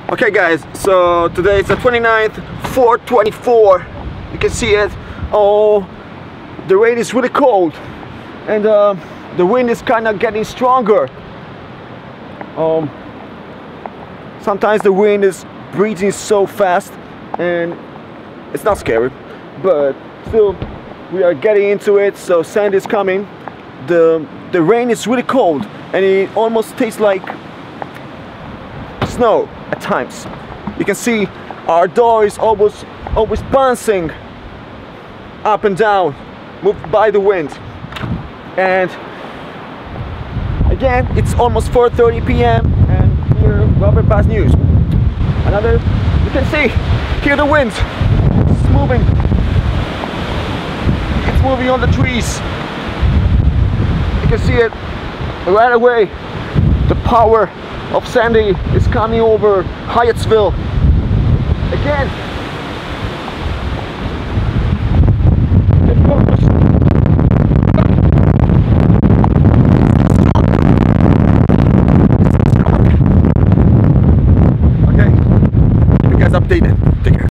Okay guys, so today is the 29th, 4/24. You can see it. Oh, the rain is really cold and the wind is kind of getting stronger. Sometimes the wind is breezing so fast and it's not scary, but still we are getting into it. So sand is coming. The rain is really cold and it almost tastes like snow at times. You can see our door is always bouncing up and down, moved by the wind. And again, it's almost 4:30 p.m. and here Robert Bass News. You can see, hear the wind. It's moving. It's moving on the trees. You can see it right away. The power of Sandy is coming over Hyattsville again.